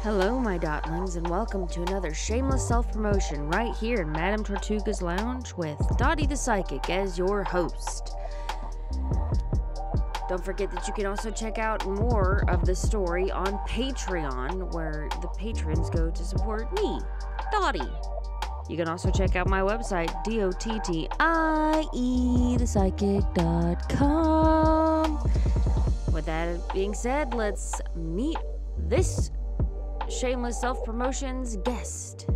Hello, my dotlings, and welcome to another shameless self-promotion right here in Madame Tortuga's Lounge with Dottie the Psychic as your host. Don't forget that you can also check out more of the story on Patreon, where the patrons go to support me, Dottie. You can also check out my website, dottiethePsychic.com. With that being said, let's meet this Shameless Self-Promotion's guest.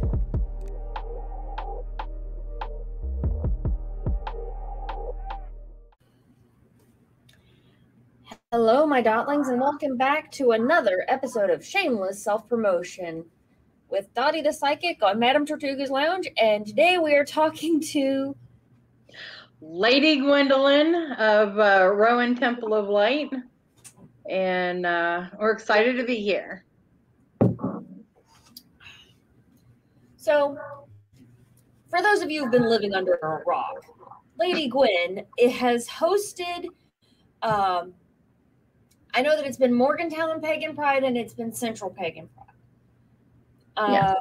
Hello, my dotlings, and welcome back to another episode of Shameless Self-Promotion with Dottie the Psychic on Madame Tortuga's Lounge, and today we are talking to Lady Gwendolyn of Rowan Temple of Light, and we're excited to be here. So, for those of you who've been living under a rock, Lady Gwen has hosted, I know that it's been Morgantown Pagan Pride and it's been Central Pagan Pride. Yes.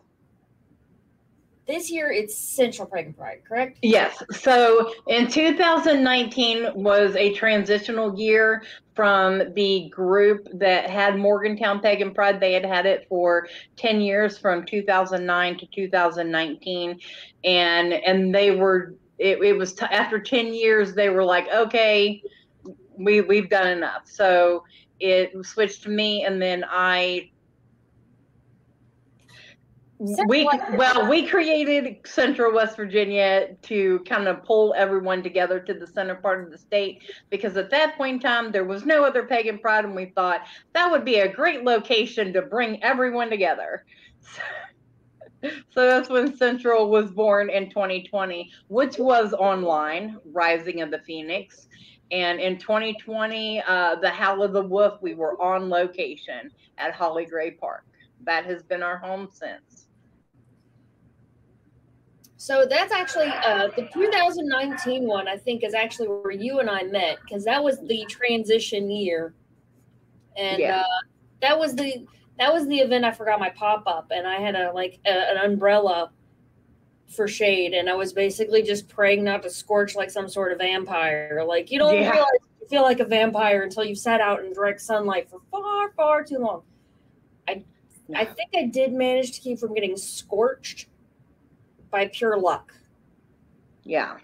This year it's Central Pagan Pride, correct? Yes. So in 2019 was a transitional year from the group that had Morgantown Pagan Pride. They had had it for 10 years from 2009 to 2019. And they were, it was after 10 years, they were like, okay, we've done enough. So it switched to me, and then we created Central West Virginia to kind of pull everyone together to the center part of the state, because at that point in time there was no other pagan pride, and we thought that would be a great location to bring everyone together. So that's when Central was born in 2020, which was online, Rising of the Phoenix. And in 2020, the Howl of the Wolf, we were on location at Holly Gray Park. That has been our home since. So that's actually, the 2019 one, I think, is actually where you and I met, because that was the transition year. And Yeah. that was the event I forgot my pop-up, and I had an umbrella for shade, and I was basically just praying not to scorch like some sort of vampire. Like, you don't realize you feel like a vampire until you've sat out in direct sunlight for far, far too long. I think I did manage to keep from getting scorched by pure luck. Yeah.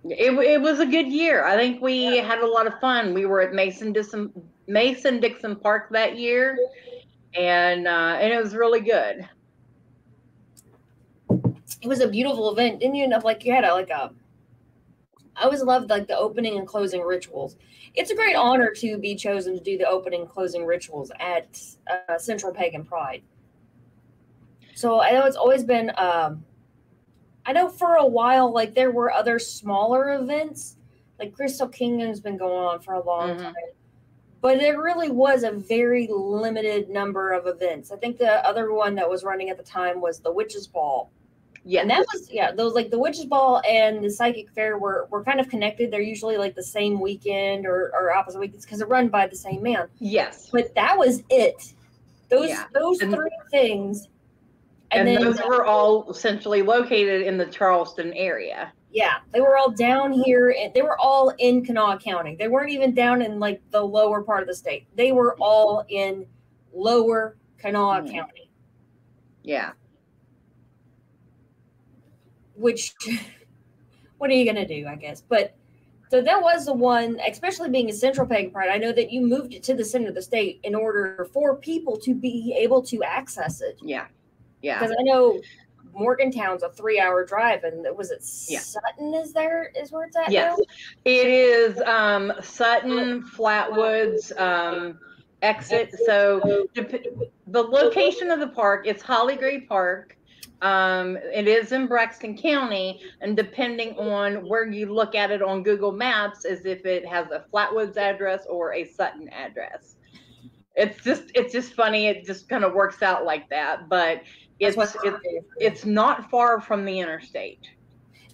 It was a good year. I think we had a lot of fun. We were at Mason-Dixon Park that year, and it was really good. It was a beautiful event. Didn't you end up you had I always loved the opening and closing rituals. It's a great honor to be chosen to do the opening and closing rituals at Central Pagan Pride. So I know it's always been, I know for a while, there were other smaller events, like Crystal Kingdom's been going on for a long time, but there really was a very limited number of events. I think the other one that was running at the time was the Witches Ball. Yeah, and that was, those the Witches Ball and the Psychic Fair were kind of connected. They're usually the same weekend or opposite weekends because they're run by the same man. Yes. But that was it. Those three things. And then, those were all essentially located in the Charleston area. Yeah, they were all down here. And they were all in Kanawha County. They weren't even down in the lower part of the state. They were all in lower Kanawha County. Yeah. Which, what are you going to do, I guess? But, so that was the one, especially being a Central Pagan Pride, I know that you moved it to the center of the state in order for people to be able to access it. Yeah. Yeah. Because I know Morgantown's a 3-hour drive, and was it Sutton is where it's at now? It is Sutton, Flatwoods, exit. So the location of the park, it's Holly Gray Park. It is in Braxton County, and depending on where you look at it on Google Maps is if it has a Flatwoods address or a Sutton address. It's just funny. It just kind of works out like that, but it's not far from the interstate.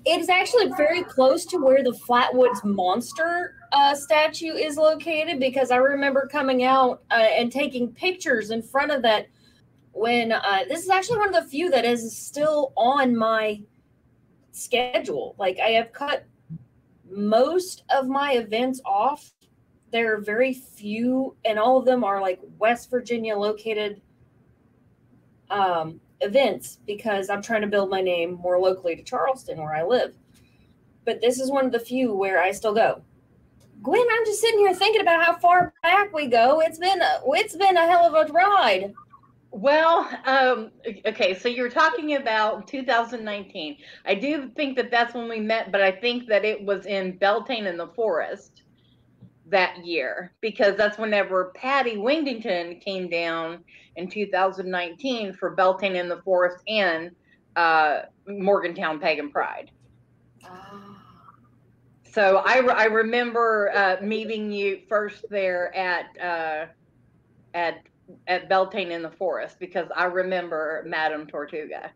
It's actually very close to where the Flatwoods monster statue is located, because I remember coming out and taking pictures in front of that when this is actually one of the few that is still on my schedule. Like, I have cut most of my events off. There are very few, and all of them are like West Virginia located events, because I'm trying to build my name more locally to Charleston, where I live. But this is one of the few where I still go. Gwen, I'm just sitting here thinking about how far back we go. It's been a hell of a ride. Well, okay, so you're talking about 2019. I do think that that's when we met, but I think that it was in Beltane in the Forest that year, because that's whenever Patty Wingdington came down in 2019 for Beltane in the Forest and Morgantown Pagan Pride. So I remember meeting you first there at Beltane in the Forest, because I remember Madame Tortuga.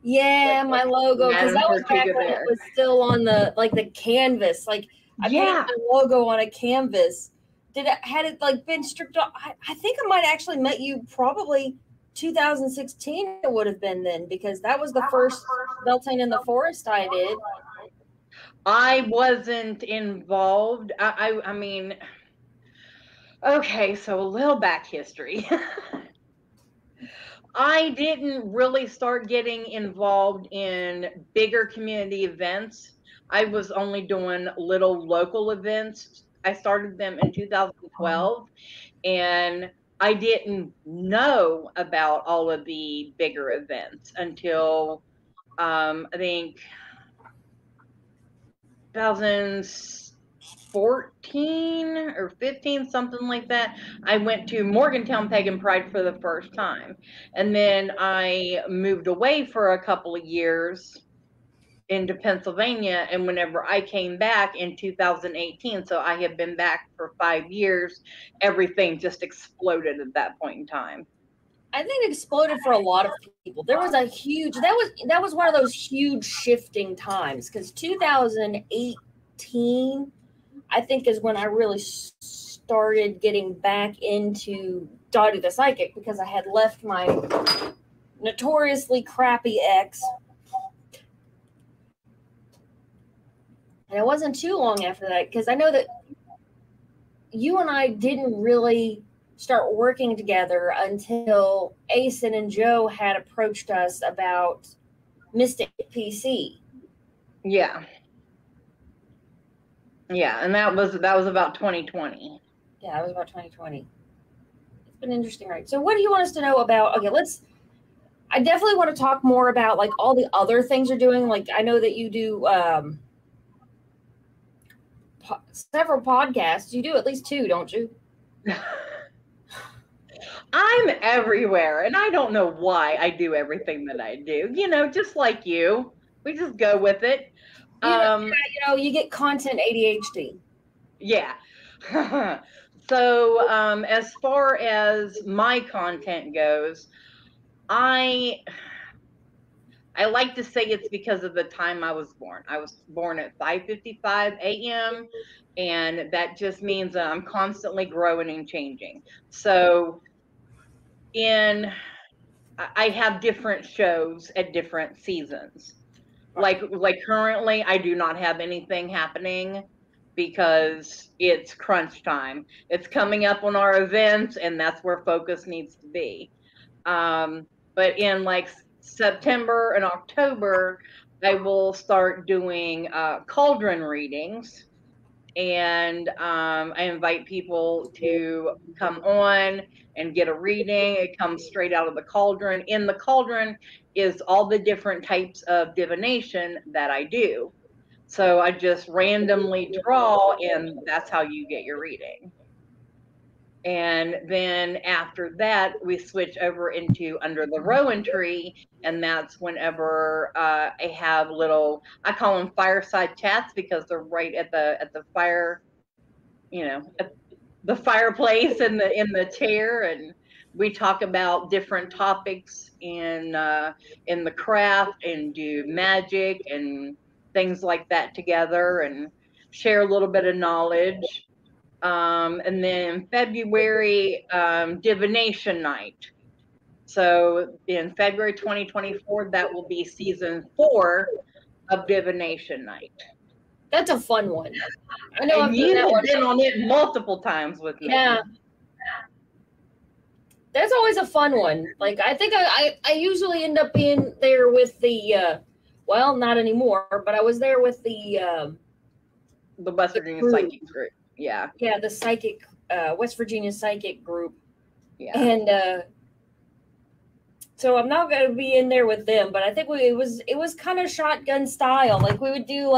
Yeah, my logo, because that was back when it was still on the canvas. Like, I painted my logo on a canvas. Had it like been stripped off? I think I might actually met you probably 2016. It would have been then, because that was the first Beltane in the Forest I did. I wasn't involved. I mean, okay, so a little back history. I didn't really start getting involved in bigger community events. I was only doing little local events. I started them in 2012, and I didn't know about all of the bigger events until I think 2014 or 15, something like that. I went to Morgantown Pagan Pride for the first time. And then I moved away for a couple of years into Pennsylvania. And whenever I came back in 2018, so I had been back for 5 years, everything just exploded at that point in time. I think it exploded for a lot of people. There was a huge, that was one of those huge shifting times, because 2018, I think, is when I really started getting back into Dottie the Psychic, because I had left my notoriously crappy ex. And it wasn't too long after that, because I know that you and I didn't really start working together until Asen and Joe had approached us about Mystic PC. Yeah, and that was about 2020. Yeah, it was about 2020. It's been interesting, right? So what do you want us to know about? Okay, I definitely want to talk more about like all the other things you're doing. Like, I know that you do several podcasts. You do at least 2, don't you? I'm everywhere, and I don't know why I do everything that I do. You know, just like you, we just go with it. You get content ADHD. Yeah. So as far as my content goes, I like to say it's because of the time I was born. I was born at 5:55 a.m. and that just means that I'm constantly growing and changing. So I have different shows at different seasons. Like currently, I do not have anything happening because it's crunch time. It's coming up on our events, and that's where focus needs to be. But in like September and October, I will start doing cauldron readings, and I invite people to come on and get a reading. It comes straight out of the cauldron. In the cauldron is all the different types of divination that I do. So I just randomly draw, and that's how you get your reading. And then after that, we switch over into Under the Rowan Tree, and that's whenever I have I call them fireside chats, because they're right at the fire, at the fireplace in the chair, and we talk about different topics in the craft, and do magic and things like that together. And share a little bit of knowledge. And then February, divination night. So in February 2024, that will be season 4 of divination night. That's a fun one. I know and you have been on it multiple times with me. Yeah. That's always a fun one. Like, I think I usually end up being there with the, well, not anymore, but I was there with the West Virginia Psychic group. Yeah. Yeah, the psychic, West Virginia Psychic group. Yeah. And so I'm not going to be in there with them, but I think it was kind of shotgun style. Like, we did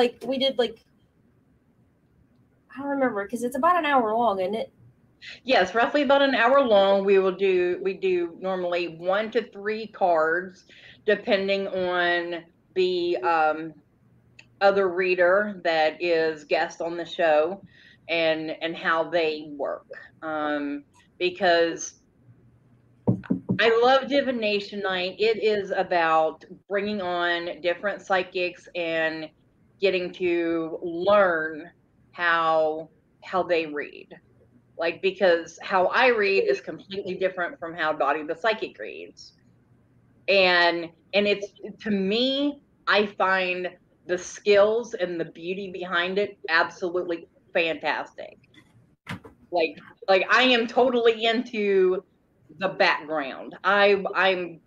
I don't remember, because it's about an hour long, isn't it? Yes, roughly about an hour long. We do normally 1 to 3 cards, depending on the other reader that is guest on the show, and how they work. Because I love divination night. It is about bringing on different psychics and getting to learn how they read. Like, because how I read is completely different from how Dottie the psychic reads. And it's, to me, I find the skills and the beauty behind it absolutely fantastic. Like I am totally into the background. I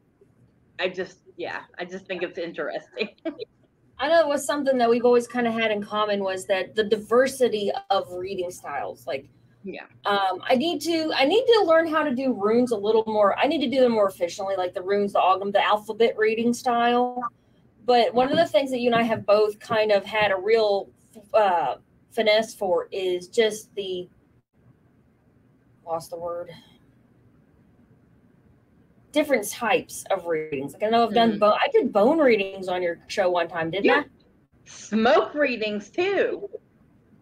just think it's interesting. I know it was something that we've always kind of had in common, was that the diversity of reading styles. Like, yeah. I need to learn how to do runes a little more. I need to do them more efficiently, like the runes, the alphabet reading style. But one of the things that you and I have both kind of had a real finesse for is just lost the word. Different types of readings. Like, I know I've done I did bone readings on your show one time, didn't I? Smoke readings too.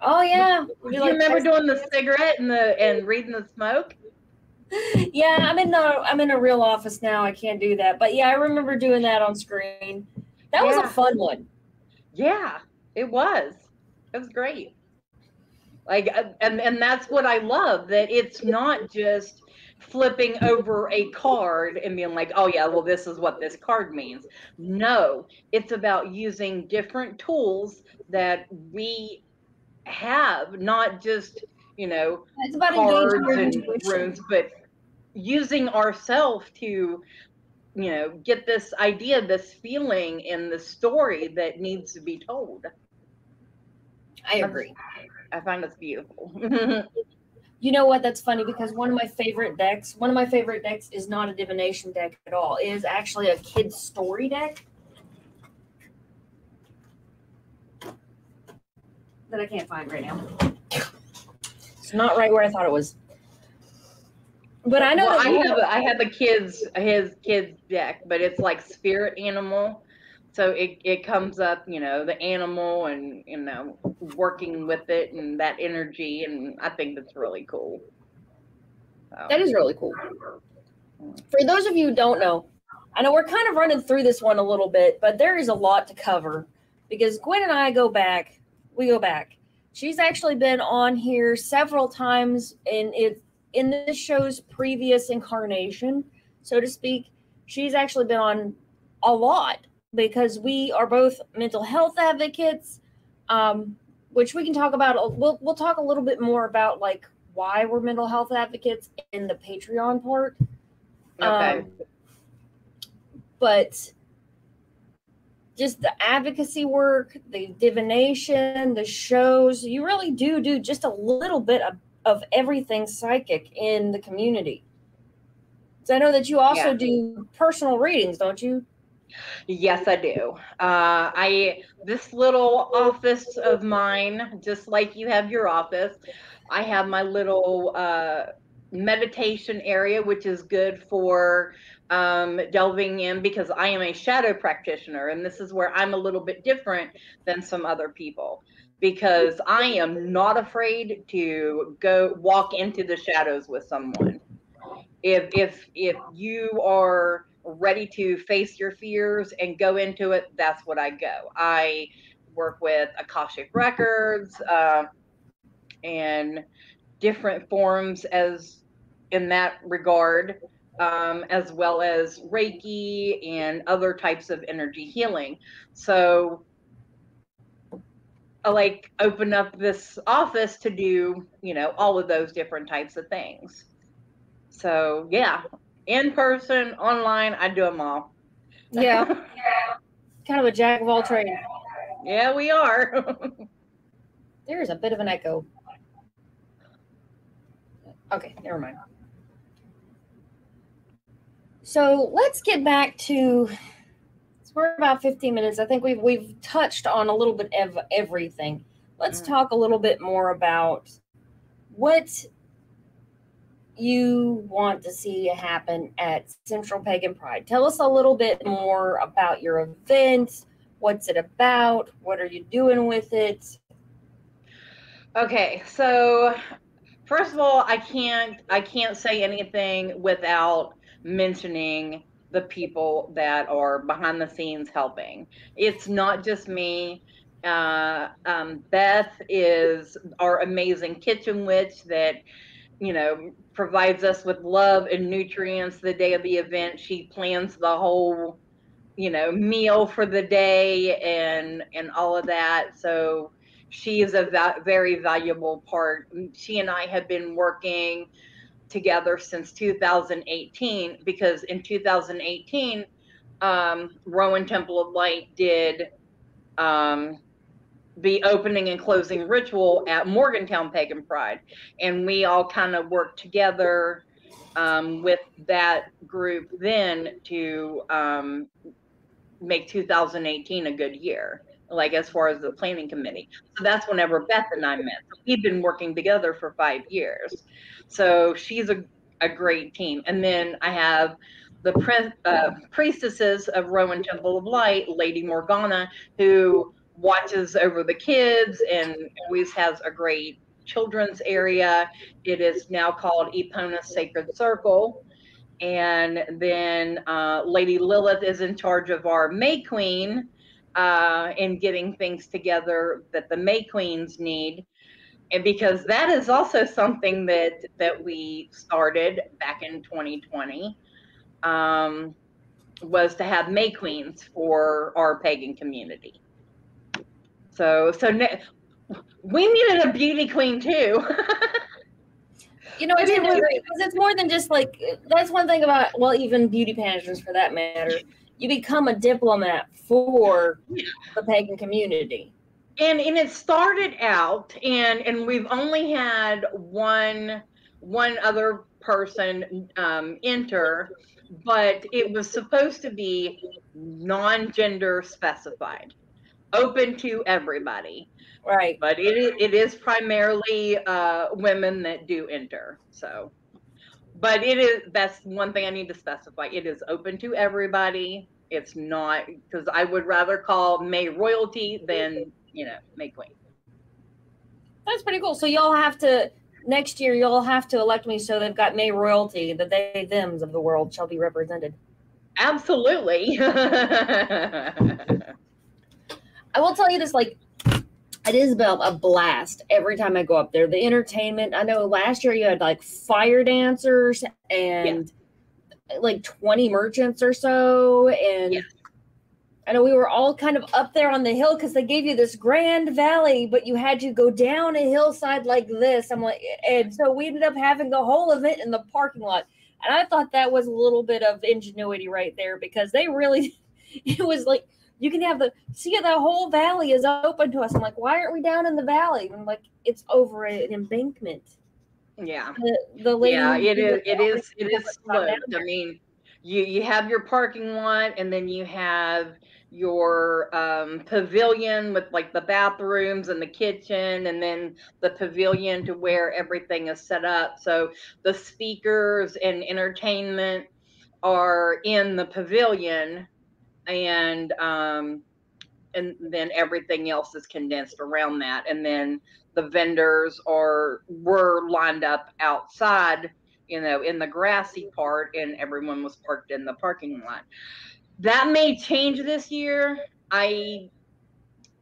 Oh yeah. Do you remember doing the cigarette and reading the smoke? Yeah, I'm in a real office now. I can't do that. But yeah, I remember doing that on screen. That was a fun one. Yeah, it was. It was great. Like, and that's what I love, that it's not just flipping over a card and being like, oh yeah, well, this is what this card means. No, it's about using different tools that we have, not just, it's about cards engaging and runes, but using ourselves to, get this idea, this feeling in the story that needs to be told. I agree. I find it's beautiful. You know what? That's funny, because one of my favorite decks is not a divination deck at all. It is actually a kid's story deck that I can't find right now. It's not right where I thought it was. But I know I have his kids deck, but it's like spirit animal. So it comes up, the animal and, working with it and that energy. And I think that's really cool. So. That is really cool. For those of you who don't know, I know we're kind of running through this one a little bit, but there is a lot to cover, because Gwen and I go back. We go back. She's actually been on here several times in this show's previous incarnation, so to speak. She's actually been on a lot, because we are both mental health advocates, which we can talk about. We'll talk a little bit more about, like, why we're mental health advocates in the Patreon part. Okay. But just the advocacy work, the divination, the shows, you really do just a little bit of everything psychic in the community. So I know that you also do personal readings, don't you? Yes, I do. This little office of mine, just like you have your office, I have my little meditation area, which is good for delving in, because I am a shadow practitioner, and this is where I'm a little bit different than some other people, because I am not afraid to go walk into the shadows with someone. If you are ready to face your fears and go into it, that's what I go. work with Akashic records and different forms as in that regard, as well as Reiki and other types of energy healing. So I like open up this office to do, you know, all of those different types of things. So yeah, in person, online, I do them all. Yeah. Kind of a jack of all trades. Yeah, we are. There's a bit of an echo. Okay, never mind. So let's get back to. We're about 15 minutes. I think we've touched on a little bit of everything. Let's talk a little bit more about what you want to see happen at Central Pagan Pride. Tell us a little bit more about your event. What's it about? What are you doing with it? Okay, so first of all, I can't say anything without mentioning the people that are behind the scenes helping. It's not just me. Beth is our amazing kitchen witch that, you know, provides us with love and nutrients the day of the event. She plans the whole, you know, meal for the day and all of that. So she is a very valuable part. She and I have been working together since 2018, because in 2018, Rowan Temple of Light did the opening and closing ritual at Morgantown Pagan Pride. And we all kind of worked together with that group then to make 2018 a good year, like as far as the planning committee. So that's whenever Beth and I met. So we've been working together for 5 years. So she's a great team. And then I have the priestesses of Rowan Temple of Light, Lady Morgana, who watches over the kids and always has a great children's area. It is now called Epona's Sacred Circle. And then Lady Lilith is in charge of our May Queen in getting things together that the May Queens need. And because that is also something that we started back in 2020, was to have May Queens for our pagan community. So we needed a beauty queen too. You know, it's more than just like, that's one thing about, well, even beauty pageants for that matter. You become a diplomat for the pagan community. And it started out, and we've only had one other person enter, but it was supposed to be non-gender specified, open to everybody. Right. But it is primarily women that do enter. So, but that's one thing I need to specify. It is open to everybody. It's not, because I would rather call May royalty than, you know, May queen. That's pretty cool. So y'all have to, next year, you'll have to elect me so they've got May royalty, the they, thems of the world shall be represented. Absolutely. I will tell you this, like, it is about a blast every time I go up there. The entertainment, I know last year you had like fire dancers and like 20 merchants or so. And I know we were all kind of up there on the hill because they gave you this grand valley, but you had to go down a hillside like this. I'm like, and so we ended up having the whole event in the parking lot. And I thought that was a little bit of ingenuity right there, because they really, it was like, you can have the whole valley is open to us. I'm like, why aren't we down in the valley? I'm like, it's over an embankment. Yeah. The lady it is sloped. I mean, you have your parking lot, and then you have your pavilion with like the bathrooms and the kitchen, and then the pavilion to where everything is set up. So the speakers and entertainment are in the pavilion, and then everything else is condensed around that. And then the vendors were lined up outside, you know, in the grassy part, and everyone was parked in the parking lot. That may change this year. I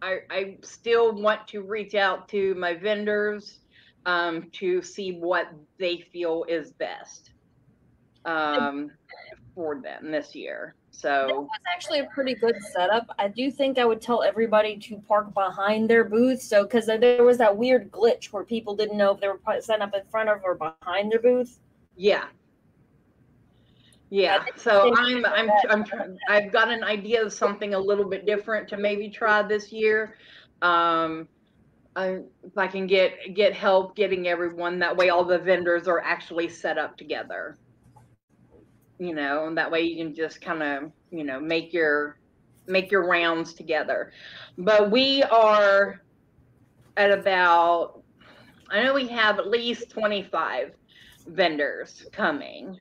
I still want to reach out to my vendors to see what they feel is best for them this year. That So was actually a pretty good setup. I do think I would tell everybody to park behind their booth. So, because there was that weird glitch where people didn't know if they were set up in front of or behind their booth. yeah. Yeah, so I've got an idea of something a little bit different to maybe try this year. If I can get help getting everyone, that way all the vendors are actually set up together. And that way you can just kind of, make your rounds together. But we are at about, I know we have at least 25 vendors coming.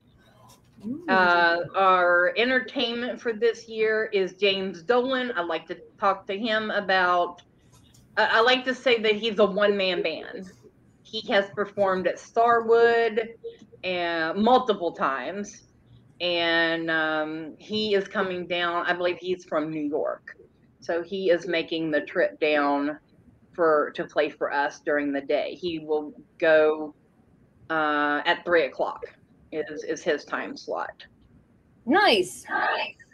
Our entertainment for this year is James Dolan. I'd like to talk to him about, I like to say that he's a one-man band. He has performed at Starwood multiple times, and he is coming down. I believe he's from New York, so he is making the trip down to play for us during the day. He will go at 3:00 is his time slot. Nice.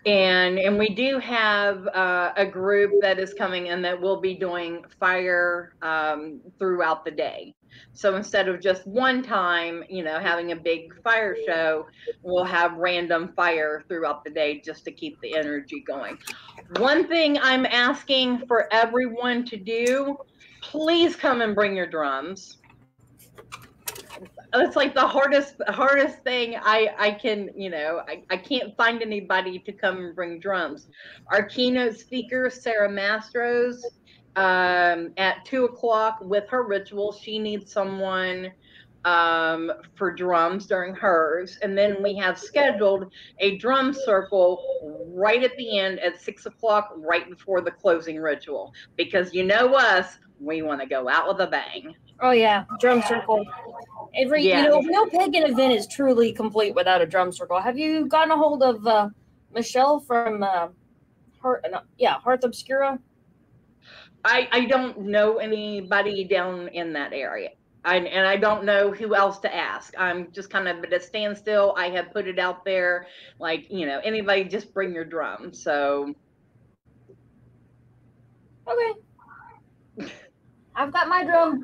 And we do have a group that is coming in that will be doing fire throughout the day. So instead of just one time, having a big fire show, we'll have random fire throughout the day just to keep the energy going. One thing I'm asking for everyone to do, please come and bring your drums. It's like the hardest thing I can, I can't find anybody to come and bring drums. Our keynote speaker, Sarah Mastros, at 2:00 with her ritual, she needs someone for drums during hers. And then we have scheduled a drum circle right at the end at 6:00, right before the closing ritual. Because us, we want to go out with a bang. Oh yeah, drum circle. No pagan event is truly complete without a drum circle. Have you gotten a hold of Michelle from Hearth Obscura? I don't know anybody down in that area. And I don't know who else to ask. I'm just kind of at a standstill. I have put it out there, like, anybody just bring your drum. So. Okay. I've got my drum.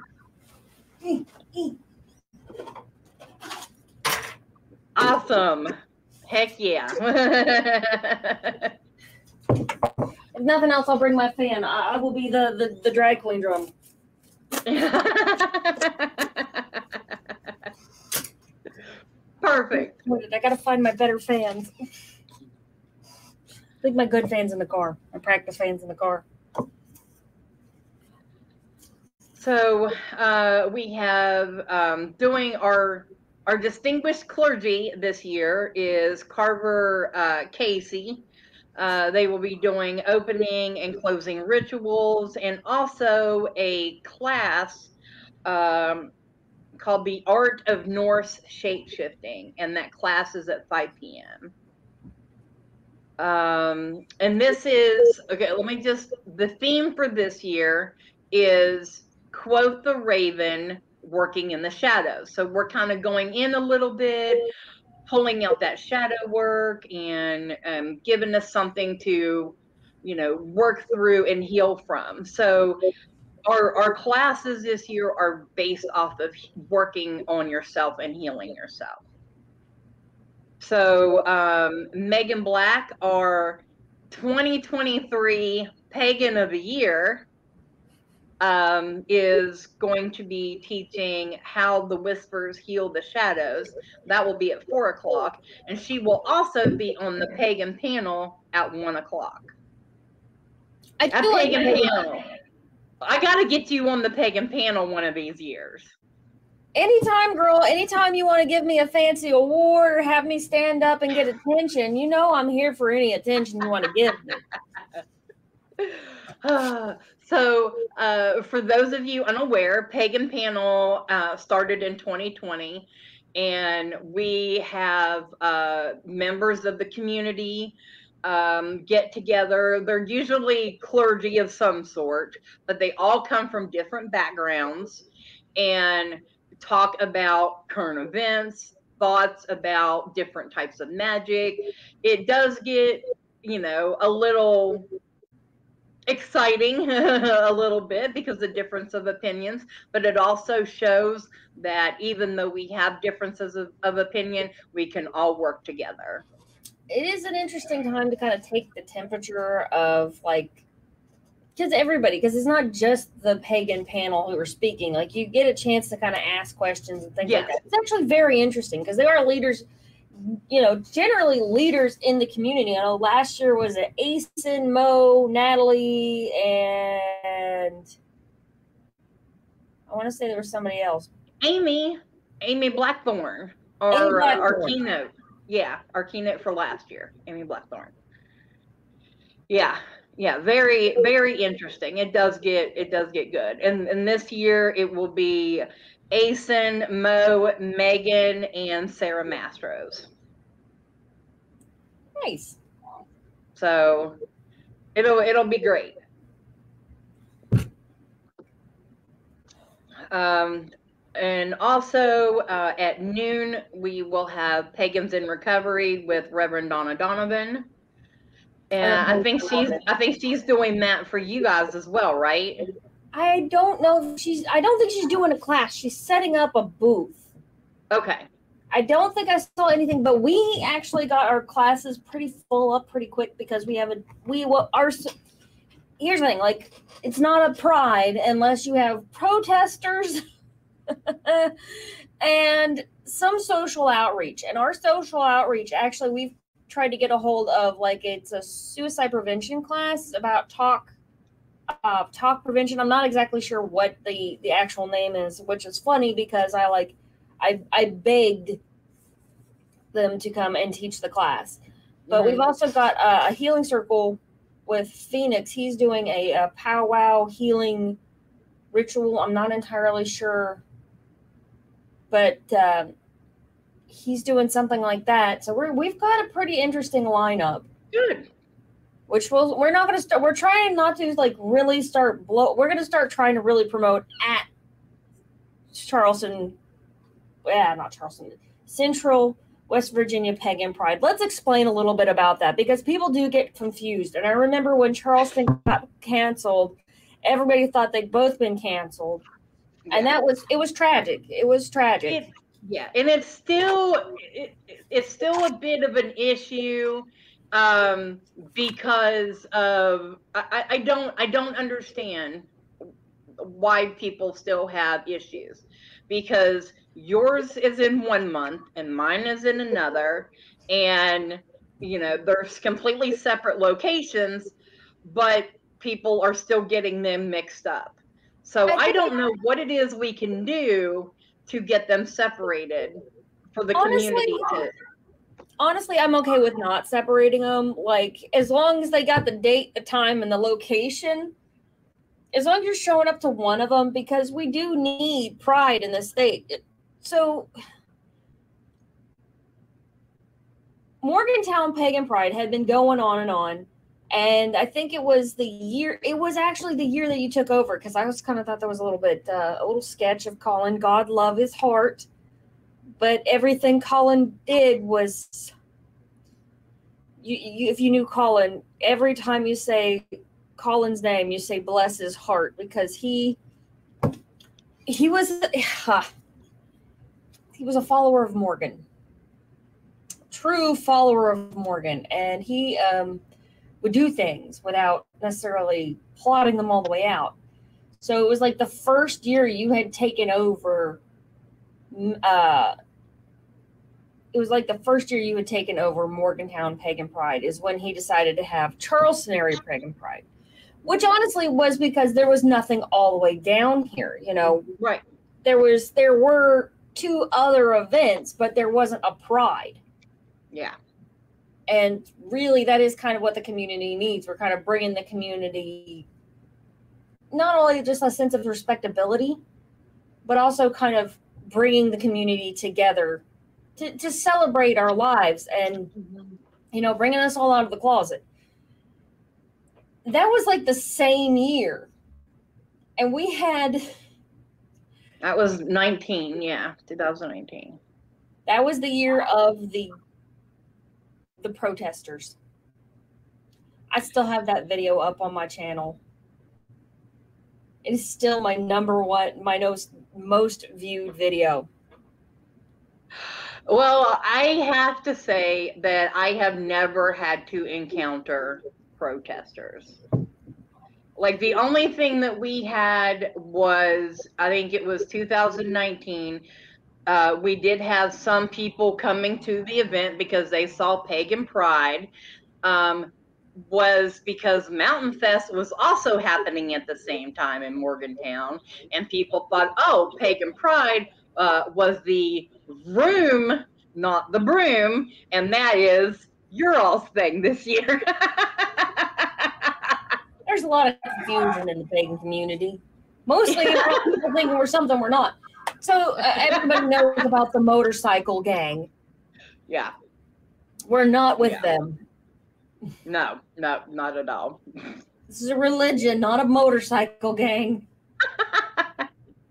Awesome. Heck yeah. If nothing else, I'll bring my fan. I will be the drag queen drum. Perfect. I gotta find my better fans. I think my good fans in the car. My practice fans in the car. So we have doing our distinguished clergy this year is Carver Casey. They will be doing opening and closing rituals, and also a class called The Art of Norse Shapeshifting, and that class is at 5 p.m. And this is, okay, the theme for this year is Quote the Raven, Working in the Shadows. So we're kind of going in a little bit, pulling out that shadow work and giving us something to, work through and heal from. So our classes this year are based off of working on yourself and healing yourself. So Megan Black, our 2023 Pagan of the Year, is going to be teaching how the whispers heal the shadows. That will be at 4:00, and she will also be on the pagan panel at 1:00. I got to get you on the pagan panel one of these years. Anytime, girl. Anytime you want to give me a fancy award or have me stand up and get attention, I'm here for any attention you want to give me. So for those of you unaware, Pagan Panel started in 2020, and we have members of the community get together. They're usually clergy of some sort, but they all come from different backgrounds and talk about current events, thoughts about different types of magic. It does get, a little exciting a little bit because of difference of opinions, but it also shows that even though we have differences of opinion, we can all work together. It is an interesting time to kind of take the temperature of because it's not just the pagan panel who are speaking. Like, you get a chance to kind of ask questions and things like that. It's actually very interesting because they are leaders, generally leaders in the community. I know last year was Asen, Mo, Natalie, and I want to say there was somebody else. Amy Blackthorn, our keynote. Yeah, our keynote for last year, Amy Blackthorn. Yeah, very, very interesting. It does get good. And this year it will be Asen, Mo, Megan, and Sarah Mastros. Nice. So it'll be great. And also at noon we will have Pagans in Recovery with Reverend Donna Donovan. And I think she's doing that for you guys as well, right? I don't know if I don't think she's doing a class. She's setting up a booth. Okay. I don't think I saw anything, but we actually got our classes pretty full up pretty quick because here's the thing, it's not a pride unless you have protesters and some social outreach. And our social outreach, actually, we've tried to get a hold of, it's a suicide prevention class about talk prevention. I'm not exactly sure what the actual name is, which is funny because I begged them to come and teach the class. But we've also got a healing circle with Phoenix. He's doing a powwow healing ritual. I'm not entirely sure, but he's doing something like that. So we've got a pretty interesting lineup. Good. Which we're not going to start. We're trying not to really start We're going to start trying to really promote at Central West Virginia Pagan Pride. Let's explain a little bit about that because people do get confused. And I remember when Charleston got canceled, everybody thought they'd both been canceled. Yeah. And it was tragic. It was tragic. And it's still a bit of an issue because of I don't understand why people still have issues, because yours is in one month and mine is in another, and there's completely separate locations, but people are still getting them mixed up. So I don't know what it is we can do to get them separated for the community to. Honestly, I'm okay with not separating them. As long as they got the date, the time, and the location, as long as you're showing up to one of them, because we do need pride in the state. So Morgantown Pagan Pride had been going on and on. And I think it was actually the year that you took over, because I was kind of thought there was a little sketch of Colin. God love his heart. But everything Colin did was, if you knew Colin, every time you say Colin's name, you say bless his heart, because he was a follower of Morgan, true follower of Morgan, and he would do things without necessarily plotting them all the way out. So it was the first year you had taken over. It was the first year you had taken over Morgantown Pagan Pride is when he decided to have Charleston area Pagan Pride, which honestly was because there was nothing all the way down here, Right. There were two other events, but there wasn't a pride. Yeah. And really, that is kind of what the community needs. We're kind of bringing the community not only just a sense of respectability, but also kind of bringing the community together to celebrate our lives. And you know, bringing us all out of the closet. That was like the same year. And we had... That was 19, yeah, 2019. That was the year of the protesters. I still have that video up on my channel. It is still my my most viewed video. Well, I have to say that I have never had to encounter protesters. Like, the only thing that we had was, I think it was 2019. We did have some people coming to the event because they saw Pagan Pride. Was because Mountain Fest was also happening at the same time in Morgantown, and people thought, oh, Pagan Pride was the room, not the broom, and that is your all's thing this year. There's a lot of confusion in the pagan community. Mostly people thinking we're something we're not. So everybody knows about the motorcycle gang. Yeah. We're not with them. No, not at all. This is a religion, not a motorcycle gang.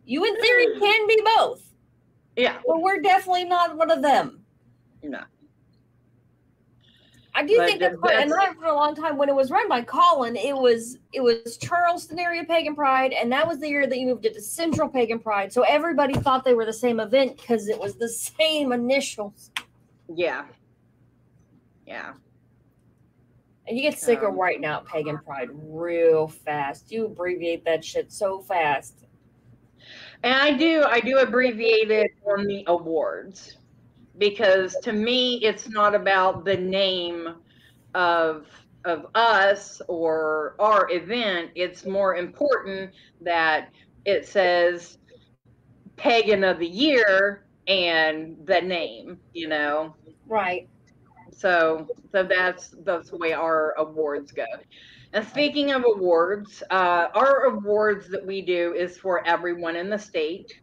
You, in theory, can be both. Yeah. But we're definitely not one of them. No. I do think that's quite, and that for a long time when it was run by Colin, it was Charleston area Pagan Pride, and that was the year that you moved it to Central Pagan Pride. So everybody thought they were the same event because it was the same initials. Yeah. Yeah. And you get sick of writing out Pagan Pride real fast. You abbreviate that shit so fast. And I do abbreviate it on the awards, because to me it's not about the name of us or our event. It's more important that it says Pagan of the Year and the name, you know. Right. So that's the way our awards go. And speaking of awards, our awards that we do is for everyone in the state.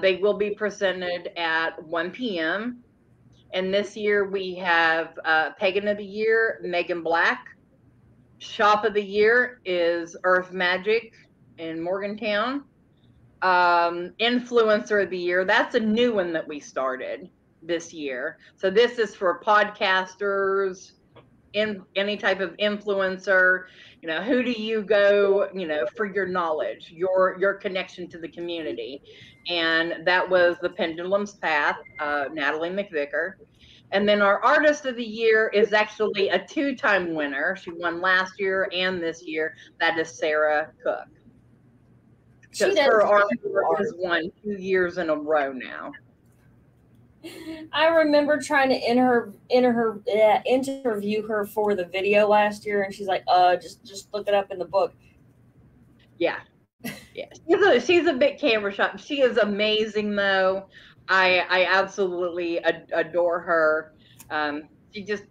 They will be presented at 1 p.m. And this year we have Pagan of the Year, Megan Black. Shop of the Year is Earth Magic in Morgantown. Influencer of the Year, that's a new one that we started this year. So this is for podcasters, in any type of influencer. You know, who do you go, you know, for your knowledge, your connection to the community. And that was the Pendulum's Path, Natalie McVicker. And then our Artist of the Year is actually a 2-time winner. She won last year and this year. That is Sarah Cook. Because her art has won 2 years in a row now. I remember trying to interview her for the video last year, and she's like, just look it up in the book. Yeah. She's a big camera shot. She is amazing, though. I absolutely adore her. She just,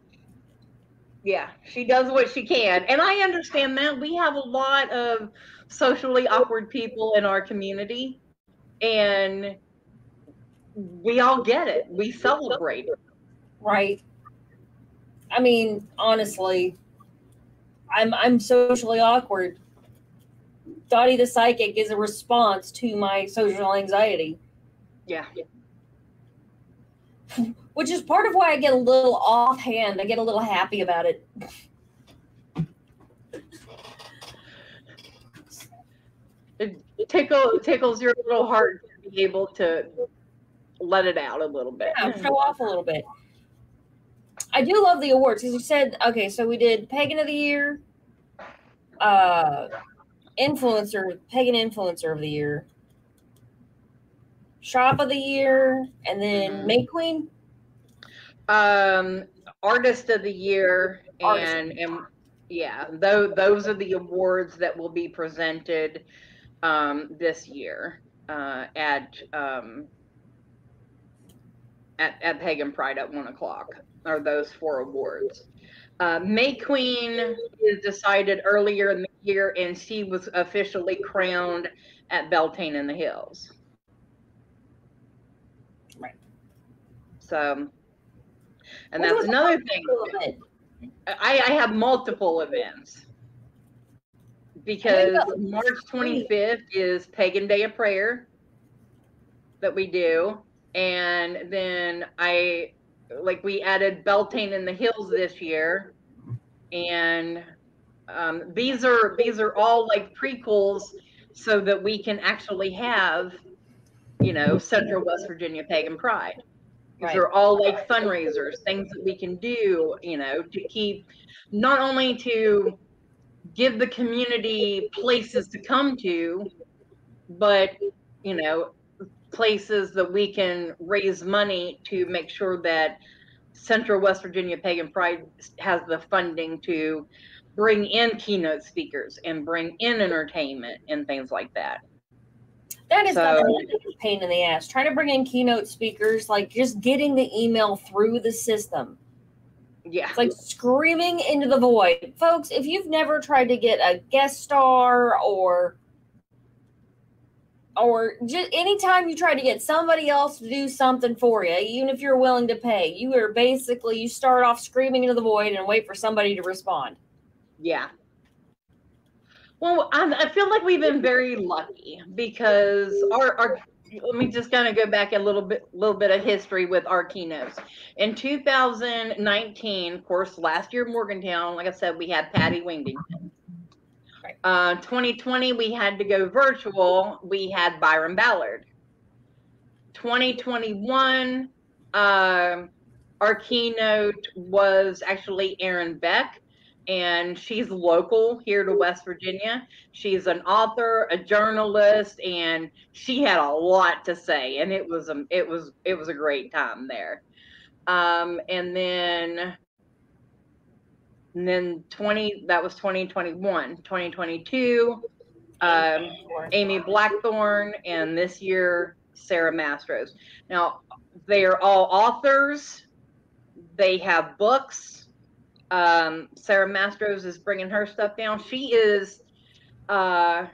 she does what she can. And I understand that. We have a lot of socially awkward people in our community, and we all get it. We celebrate it. Right. I mean, honestly, I'm socially awkward. Dottie the Psychic is a response to my social anxiety. Yeah. Which is part of why I get a little offhand. I get a little happy about it. It tickles your little heart to be able to let it out a little bit. Yeah, show off a little bit. I do love the awards, because you said, okay, so we did Pagan of the Year, Pagan Influencer of the Year, Shop of the Year, and then May Queen? Artist of the Year, and yeah, those are the awards that will be presented this year at Pagan Pride at 1 o'clock, are those 4 awards. May Queen is decided earlier in the year, and she was officially crowned at Beltane in the Hills. Right. So, And that's another thing. I have multiple events because March 25th is Pagan Day of Prayer that we do. And then we added Beltane in the Hills this year. And these are all like prequels so that we can actually have, Central West Virginia Pagan Pride. These are all like fundraisers, things that we can do, to keep, not only to give the community places to come to, but, places that we can raise money to make sure that Central West Virginia Pagan Pride has the funding to bring in keynote speakers and bring in entertainment and things like that. That is a pain in the ass. Trying to bring in keynote speakers, like just getting the email through the system. Yeah. It's like screaming into the void. Folks, if you've never tried to get a guest star or just anytime you try to get somebody else to do something for you, even if you're willing to pay, you start off screaming into the void and wait for somebody to respond. Yeah. Well, I feel like we've been very lucky because our let me just kind of go back a little bit of history with our keynotes. In 2019, of course, last year Morgantown, like I said, we had Patty Wingdington. 2020, we had to go virtual. We had Byron Ballard. 2021, our keynote was actually Erin Beck. And she's local here to West Virginia. She's an author, a journalist, and she had a lot to say. And it was a great time there. And then 2021, 2022, Amy Blackthorne, and this year Sarah Mastros. Now they are all authors. They have books. Sarah Mastros is bringing her stuff down. She is, I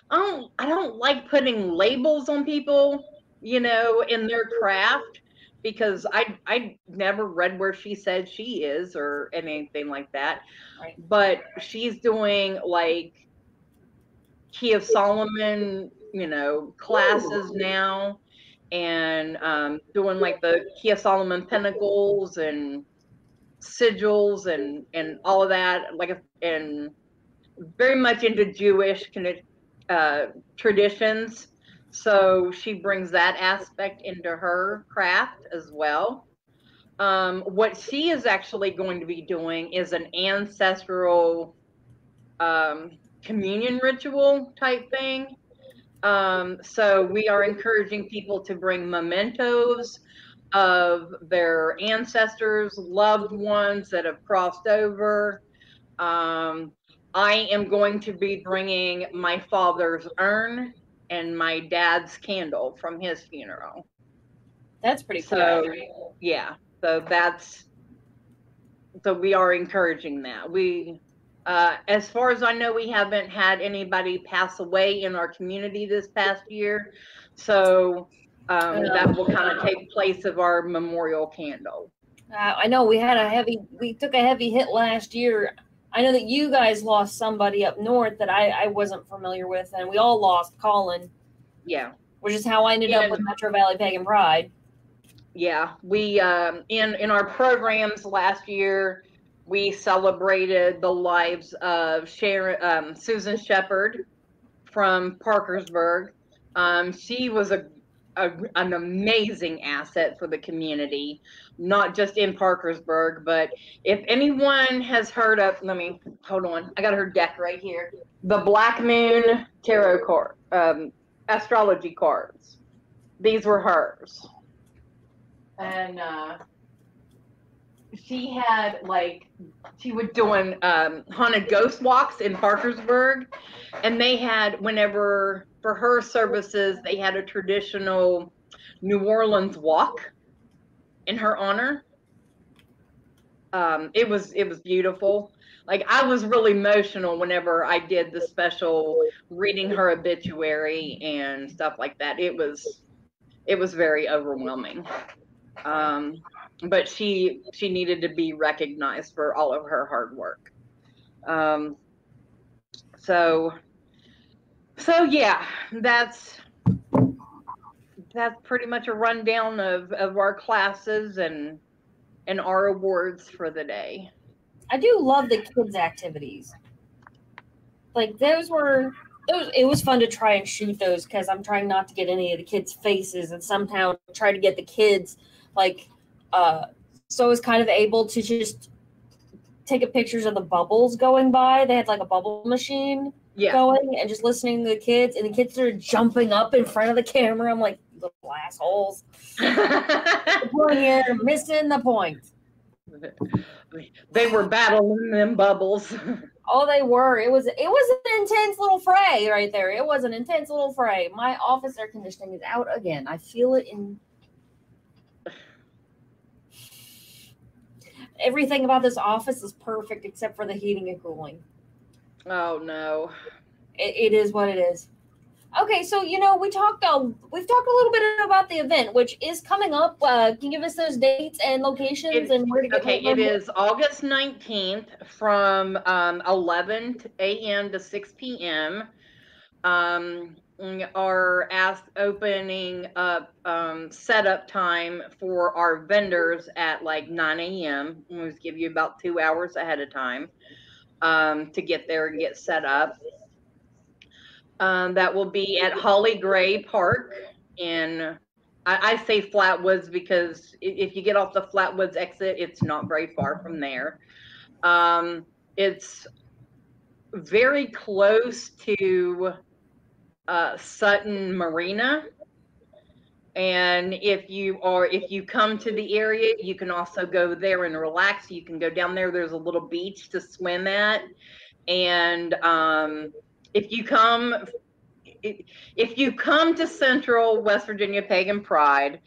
don't like putting labels on people, in their craft, because I never read where she said she is or anything like that. Right. But she's doing like Key of Solomon, classes now, and doing like the Key of Solomon Pentacles and sigils and all of that, and very much into Jewish traditions. So she brings that aspect into her craft as well. What she is actually going to be doing is an ancestral communion ritual type thing. So we are encouraging people to bring mementos of their ancestors, loved ones that have crossed over. I am going to be bringing my father's urn and my dad's candle from his funeral. That's pretty cool. So, yeah. So we are encouraging that. We, as far as I know, we haven't had anybody pass away in our community this past year. So that will kind of take place of our memorial candle. I know we took a heavy hit last year. I know that you guys lost somebody up north that I wasn't familiar with, and we all lost Colin. Yeah. Which is how I ended up with Metro Valley Pagan Pride. Yeah. We, in our programs last year, we celebrated the lives of Susan Shepard from Parkersburg. She was an amazing asset for the community, not just in Parkersburg, but if anyone has heard of, hold on, I got her deck right here, the Black Moon Tarot card, astrology cards. These were hers. And she was doing haunted ghost walks in Parkersburg, and they had, for her services, they had a traditional New Orleans walk in her honor. It was beautiful. Like, I was really emotional whenever I did the special reading her obituary and stuff like that. It was very overwhelming. but she needed to be recognized for all of her hard work. So yeah, that's pretty much a rundown of our classes and our awards for the day. I do love the kids' activities. Like it was fun to try and shoot those because I'm trying not to get any of the kids' faces and somehow try to get the kids so I was kind of able to just take a pictures of the bubbles going by. They had like a bubble machine going and just listening to the kids, and the kids started jumping up in front of the camera. I'm like, little assholes. The point here, missing the point. They were battling them bubbles. Oh, they were. It was an intense little fray right there. It was an intense little fray. My office air conditioning is out again. I feel it in everything about this office is perfect except for the heating and cooling. Oh no. It is what it is. Okay, so we've talked a little bit about the event, which is coming up. Can you give us those dates and locations and where to get? Okay, it is August 19th from 11 a.m. to 6 p.m. Our opening up setup time for our vendors at like 9 a.m. We'll just give you about 2 hours ahead of time to get there and get set up. That will be at Holly Gray Park in, I say Flatwoods because if you get off the Flatwoods exit, it's not very far from there. It's very close to Sutton Marina. And if you come to the area, you can also go there and relax. You can go down there. There's a little beach to swim at. And if you come to Central West Virginia Pagan Pride,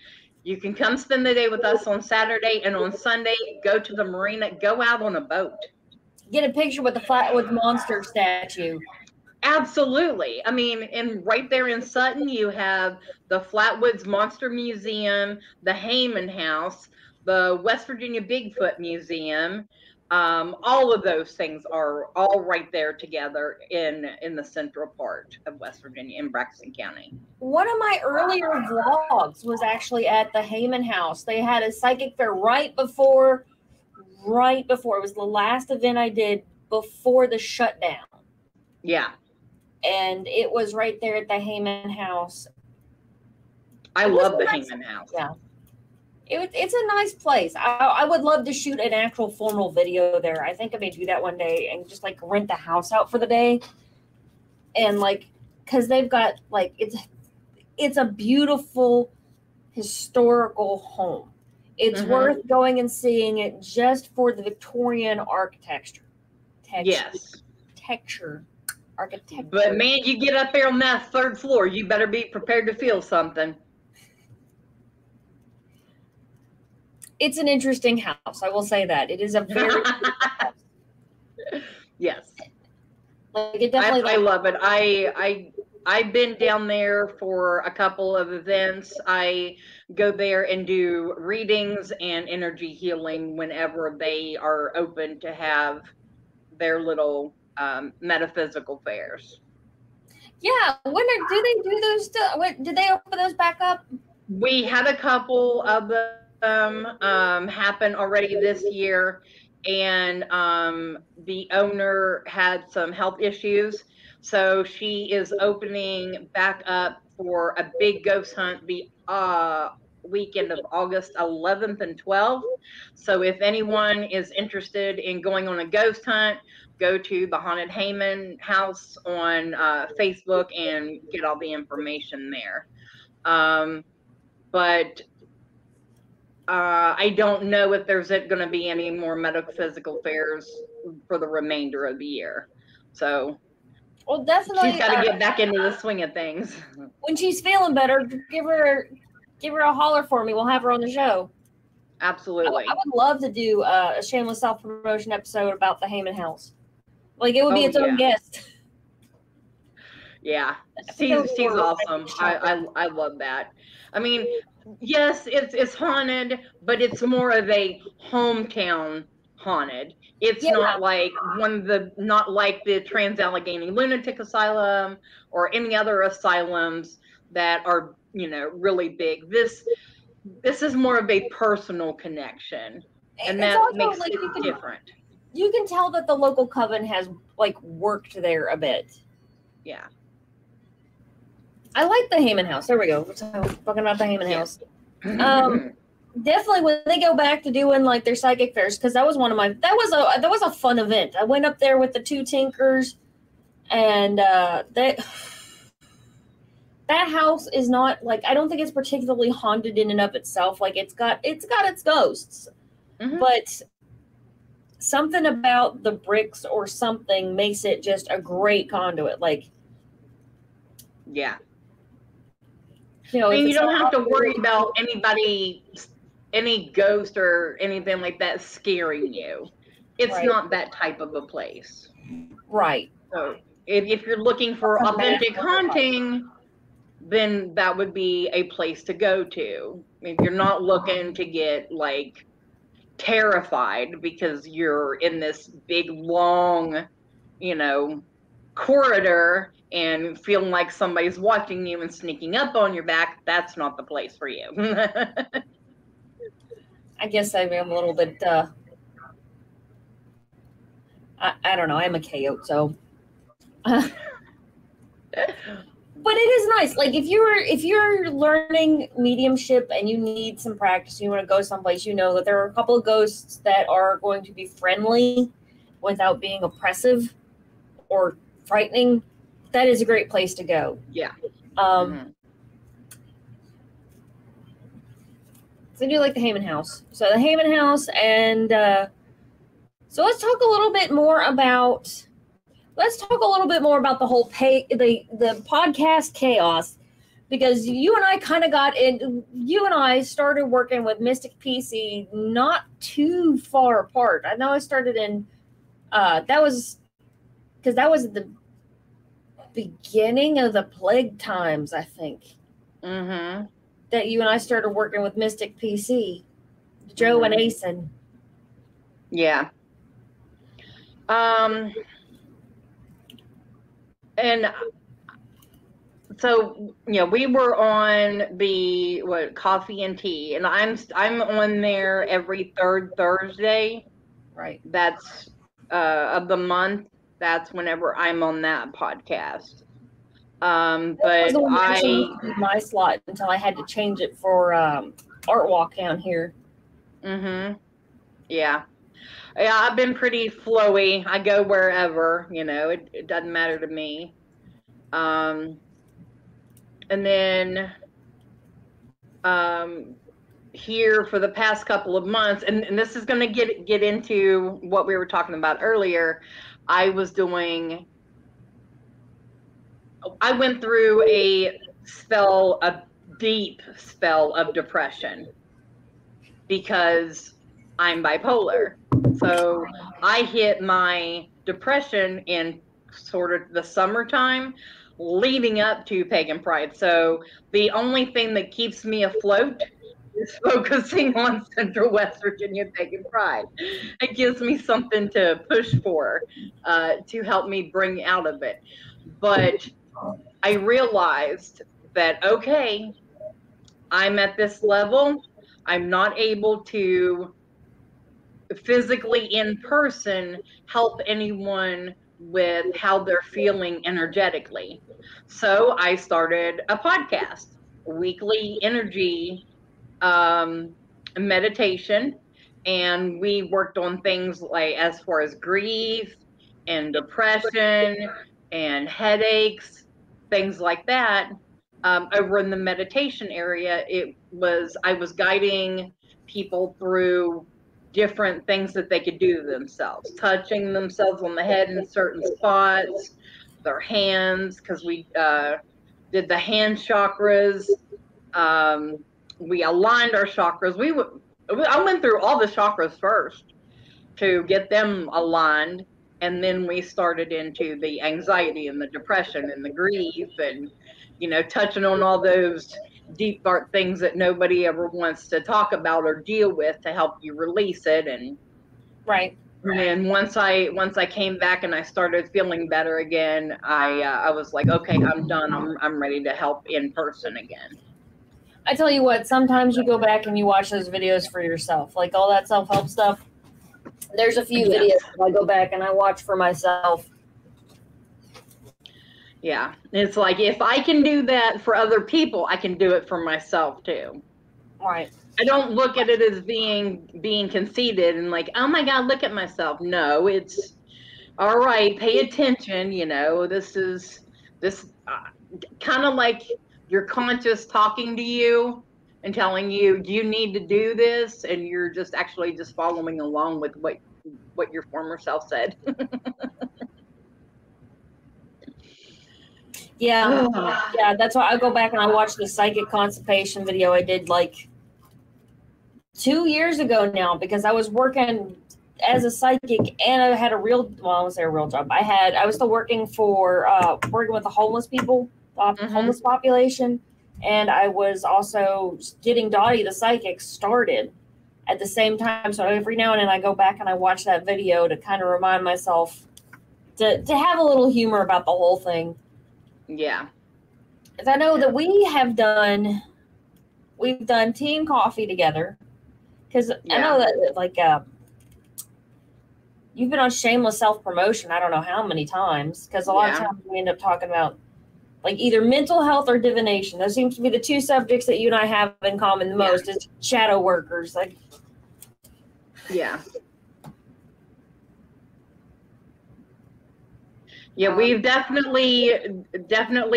you can come spend the day with us on Saturday, and on Sunday, go to the marina, go out on a boat. Get a picture with the Flatwoods Monster statue. Absolutely. I mean, and right there in Sutton, you have the Flatwoods Monster Museum, the Heyman House, the West Virginia Bigfoot Museum. All of those things are all right there together in the central part of West Virginia in Braxton County. One of my earlier vlogs was actually at the Heyman House. They had a psychic fair right before. It was the last event I did before the shutdown. Yeah. And it was right there at the Heyman House. I love the Heyman House. Yeah. It's a nice place. I would love to shoot an actual formal video there. I think I may do that one day and just like rent the house out for the day. And because they've got it's a beautiful historical home. It's worth going and seeing it just for the Victorian architecture. Yes. Architecture. But man, you get up there on that third floor, you better be prepared to feel something. It's an interesting house. I will say that. It is a very house. Yes. It definitely I love it. I've been down there for a couple of events. I go there and do readings and energy healing whenever they are open to have their little metaphysical fairs. Yeah. Do they do those? Did they open those back up? We had a couple of them happen already this year, and the owner had some health issues. So she is opening back up for a big ghost hunt the weekend of August 11th and 12th. So if anyone is interested in going on a ghost hunt, go to the Haunted Heyman House on Facebook and get all the information there. But I don't know if there's going to be any more metaphysical fairs for the remainder of the year. So well, definitely, she's got to get back into the swing of things. When she's feeling better, give her a holler for me. We'll have her on the show. Absolutely. I would love to do a shameless self-promotion episode about the Heyman House. It would be its own guest. Yeah, she's awesome. I love that. I mean, yes, it's haunted, but it's more of a hometown haunted. It's not like not like the Trans-Allegheny Lunatic Asylum or any other asylums that are, you know, really big. This is more of a personal connection, and It's that also makes like it different. You can tell that the local coven has like worked there a bit. Yeah. I like the Heyman House. There we go. We're talking about the Heyman House. Definitely when they go back to doing like their psychic fairs, because that was one of my that was a fun event. I went up there with the two Tinkers, and that house is not like, I don't think it's particularly haunted in and of itself. Like it's got its ghosts, but something about the bricks or something makes it just a great conduit. Like, yeah. You know, I mean, you don't have to worry about any ghost or anything like that scaring you. It's not that type of a place. Right. So if you're looking for authentic haunting, then that would be a place to go to. If you're not looking to get like terrified because you're in this big long, you know, corridor and feeling like somebody's watching you and sneaking up on your back, that's not the place for you. I guess I'm a little bit I don't know, I'm a coyote, so but it is nice. Like if you're learning mediumship and you need some practice, you want to go someplace, you know that there are a couple of ghosts that are going to be friendly without being oppressive or frightening. That is a great place to go. Yeah. So I do like the Heyman House. So the Heyman House, and so let's talk a little bit more about the whole the podcast chaos, because you and I started working with Mystic PC not too far apart. I know I started in that was the beginning of the plague times, I think. That you and I started working with Mystic PC, Joe and Asen. Yeah. And so, you know, we were on the coffee and tea, and I'm on there every third Thursday. Right. That's of the month. That's whenever I'm on that podcast. But my slot until I had to change it for Art Walk down here. Yeah. Yeah, I've been pretty flowy. I go wherever, you know, it doesn't matter to me. And then here for the past couple of months, and this is going to get into what we were talking about earlier, I went through a deep spell of depression because I'm bipolar. So I hit my depression in sort of the summertime leading up to Pagan Pride. So the only thing that keeps me afloat is focusing on Central West Virginia Pagan Pride. It gives me something to push for, to help me bring out of it. But I realized that, okay, I'm at this level. I'm not able to physically in person help anyone with how they're feeling energetically. So I started a podcast, weekly energy meditation, and we worked on things like as far as grief and depression and headaches, things like that. Over in the meditation area, I was guiding people through different things that they could do to themselves, touching themselves on the head in certain spots, their hands, because we did the hand chakras. We aligned our chakras. I went through all the chakras first to get them aligned, and then we started into the anxiety and the depression and the grief and, you know, touching on all those deep, dark things that nobody ever wants to talk about or deal with to help you release it. And Right. and once I came back and I started feeling better again, I was like, okay, I'm done. I'm ready to help in person again. I tell you what, sometimes you go back and you watch those videos for yourself, like all that self-help stuff. There's a few videos that I go back and I watch for myself. Yeah, it's like, if I can do that for other people, I can do it for myself too. Right. I don't look at it as being conceited and like, oh my God, look at myself. No, it's all right. Pay attention. You know, this kind of like your conscious talking to you and telling you you need to do this, and you're just actually just following along with what your former self said. Yeah. Yeah, that's why I go back and I watch the psychic constipation video I did like 2 years ago now, because I was working as a psychic and I had a real, well, I won't say a real job. I was still working for working with the homeless people, homeless population, and I was also getting Dottie the psychic started at the same time. So every now and then I go back and I watch that video to kind of remind myself to have a little humor about the whole thing. Yeah. Because I know that we've done tea and coffee together. Because I know that, like, you've been on Shameless self-promotion I don't know how many times. Because a lot of times we end up talking about, like, either mental health or divination. Those seems to be the two subjects that you and I have in common the most, is shadow workers. Like, yeah. Yeah, we've definitely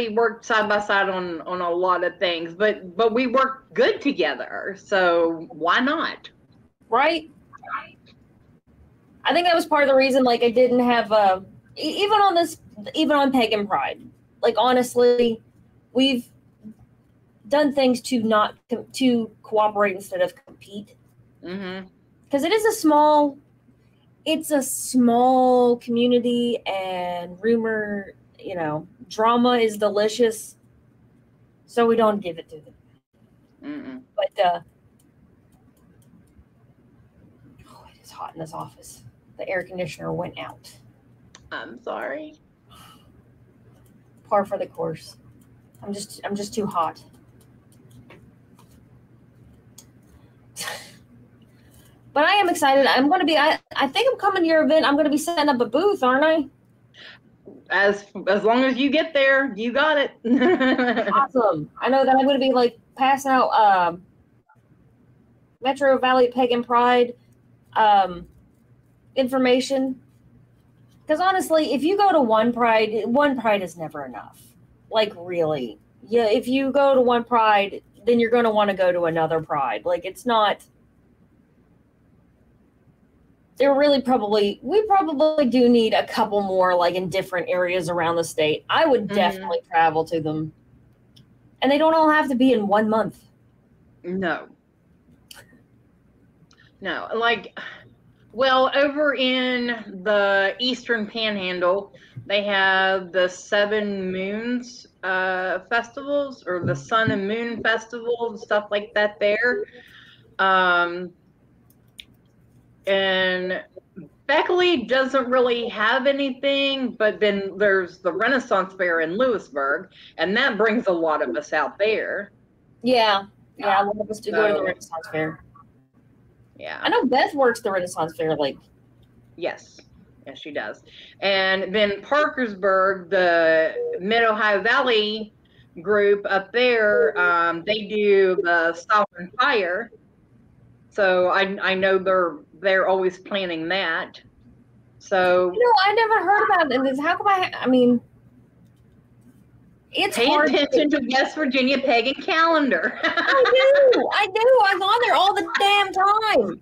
worked side by side on a lot of things, but we work good together. So why not? Right. I think that was part of the reason, like, I didn't have even on Pagan Pride. Like, honestly, we've done things to cooperate instead of compete. Because it's a small community, and rumor, drama is delicious, so we don't give it to them. But it is hot in this office. The air conditioner went out. I'm sorry. Par for the course. I'm just too hot. But I am excited. I'm going to be, I think I'm coming to your event. I'm going to be setting up a booth, aren't I? As long as you get there, you got it. Awesome. I know that I'm going to be, like, passing out Metro Valley Pagan Pride information. Because honestly, if you go to one pride is never enough. Like, really. Yeah, if you go to one pride, then you're going to want to go to another pride. Like, it's not... we probably do need a couple more, like, in different areas around the state. I would definitely travel to them. And they don't all have to be in 1 month. No. Like, well, over in the Eastern Panhandle, they have the 7 Moons festivals, or the Sun and Moon festivals, stuff like that there. And Beckley doesn't really have anything, but then there's the Renaissance Fair in Lewisburg, and that brings a lot of us out there. Yeah, a lot of us do go to the Renaissance Fair. Yeah. I know Beth works the Renaissance Fair, like. Yes, she does. And then Parkersburg, the Mid-Ohio Valley group up there, they do the Sovereign Fire. So I know they're always planning that. So I never heard about it. How come I mean, it's pay attention to West Virginia Pagan Calendar. I do. I'm on there all the damn time.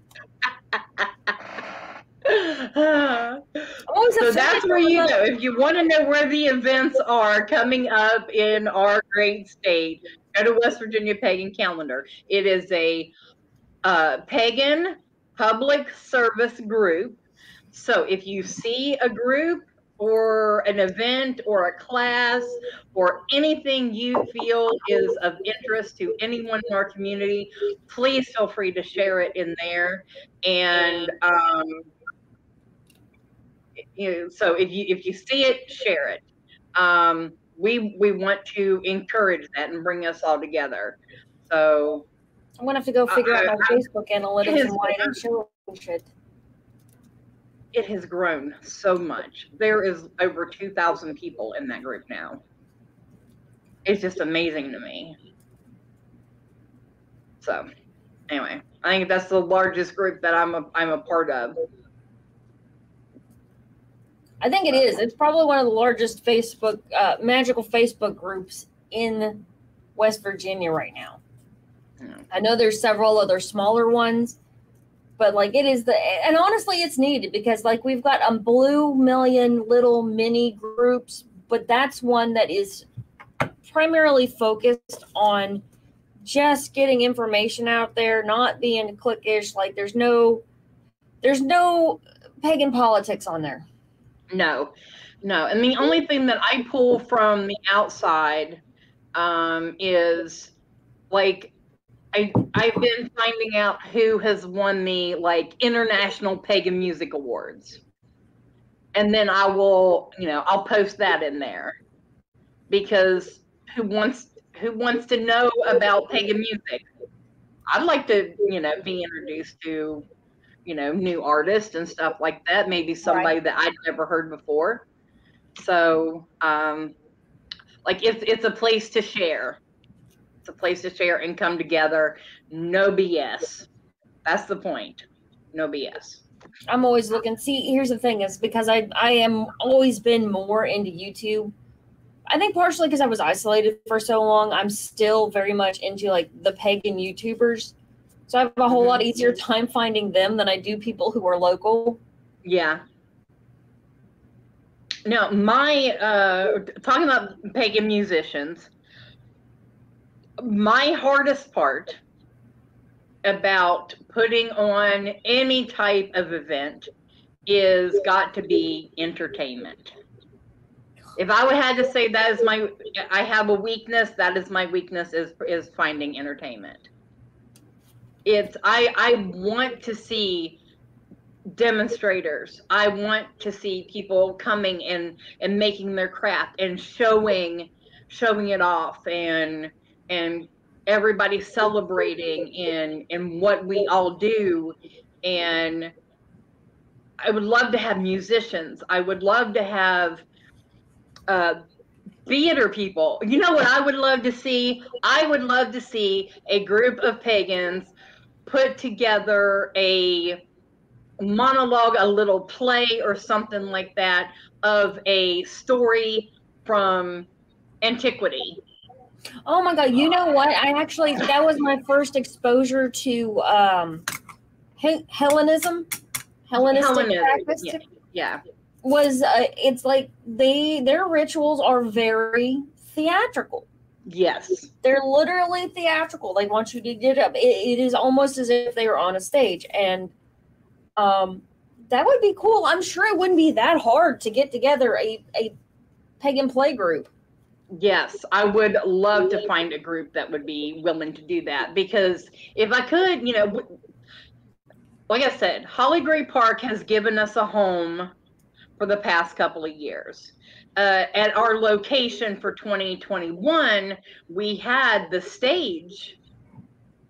So that's where you go. If you want to know where the events are coming up in our great state, go to West Virginia Pagan Calendar. It is a pagan public service group. So if you see a group or an event or a class or anything you feel is of interest to anyone in our community, please feel free to share it in there. And so if you see it, share it. We want to encourage that and bring us all together. So I'm gonna have to go figure out my Facebook analytics and why it ain't showing shit. It has grown so much. There is over 2,000 people in that group now. It's just amazing to me. So anyway, I think that's the largest group that I'm a part of. I think it is. It's probably one of the largest Facebook magical Facebook groups in West Virginia right now. I know there's several other smaller ones, but like it is and honestly it's needed because like we've got a blue million little mini groups, but that's one that is primarily focused on just getting information out there, not being cliquish. Like there's no pagan politics on there. No. And the only thing that I pull from the outside is like I've been finding out who has won the like International Pagan Music Awards. And then I'll post that in there because who wants to know about pagan music? I'd like to, be introduced to, new artists and stuff like that. Maybe somebody that I'd never heard before. So, like it's a place to share. It's a place to share and come together. No BS. That's the point. No BS. I'm always looking. See, here's the thing is because I am always been more into YouTube. I think partially because I was isolated for so long, I'm still very much into like the pagan YouTubers. So I have a whole lot easier time finding them than I do people who are local. Yeah. Now, talking about pagan musicians, my hardest part about putting on any type of event is got to be entertainment. If I would have to say that is I have a weakness, that is my weakness is finding entertainment. I want to see demonstrators. I want to see people coming and making their craft and showing it off and everybody celebrating in what we all do. And I would love to have musicians. I would love to have theater people. You know what I would love to see? I would love to see a group of pagans put together a monologue, a little play or something like that of a story from antiquity. Oh my God. You know what? That was my first exposure to Hellenistic practice. Yeah. Was it's like their rituals are very theatrical. Yes. They're literally theatrical. They want you to get up. It is almost as if they were on a stage. And that would be cool. I'm sure it wouldn't be that hard to get together a pagan play group. Yes, I would love to find a group that would be willing to do that because if I could, like I said, Holly Gray Park has given us a home for the past couple of years. At our location for 2021, we had the stage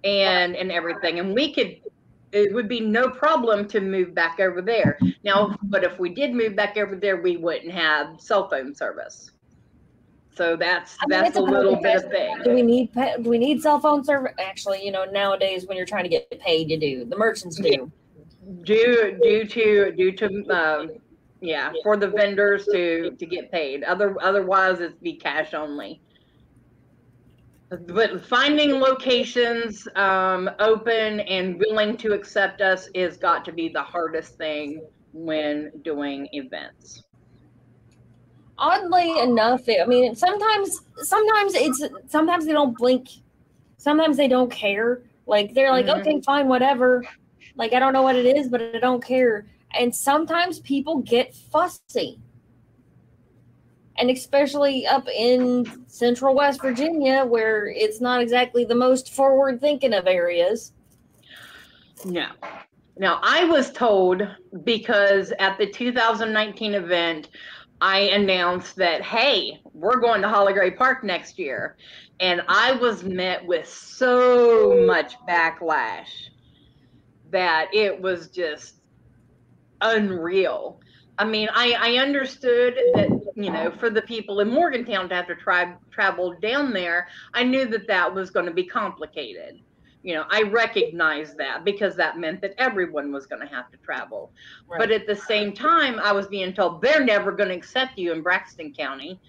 and everything, and it would be no problem to move back over there. Now, but if we did move back over there, we wouldn't have cell phone service. So that's a little bit of thing. Do we need cell phone service? Actually, nowadays when you're trying to get paid, you do. The merchants do. Due to for the vendors to get paid. Otherwise, it'd be cash only. But finding locations open and willing to accept us is got to be the hardest thing when doing events. Oddly enough, sometimes they don't blink. Sometimes they don't care. Like they're like, okay, fine, whatever. Like I don't know what it is, but I don't care. And sometimes people get fussy. And especially up in central West Virginia, where it's not exactly the most forward thinking of areas. No. Now, I was told, because at the 2019 event, I announced that, hey, we're going to Holly Gray Park next year. And I was met with so much backlash that it was just unreal. I mean, I understood that, you know, for the people in Morgantown to have to travel down there, I knew that that was going to be complicated. You know, I recognized that because that meant that everyone was going to have to travel. Right. But at the same time, I was being told they're never going to accept you in Braxton County.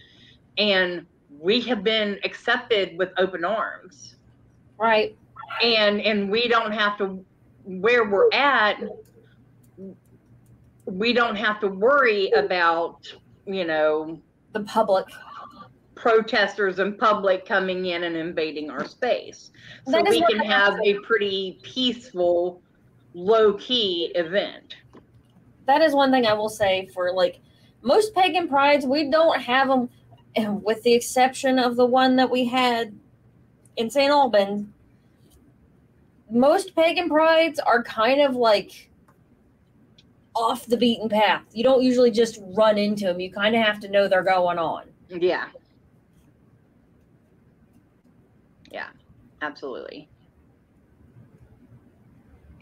And we have been accepted with open arms. Right. And we don't have to, where we're at, we don't have to worry about, you know, the public protesters and public coming in and invading our space. So we can have a pretty peaceful, low-key event. That is one thing I will say for, like, most pagan prides, we don't have them, with the exception of the one that we had in St. Albans. Most pagan prides are kind of like off the beaten path. You don't usually just run into them. You kind of have to know they're going on. Yeah. Yeah, absolutely.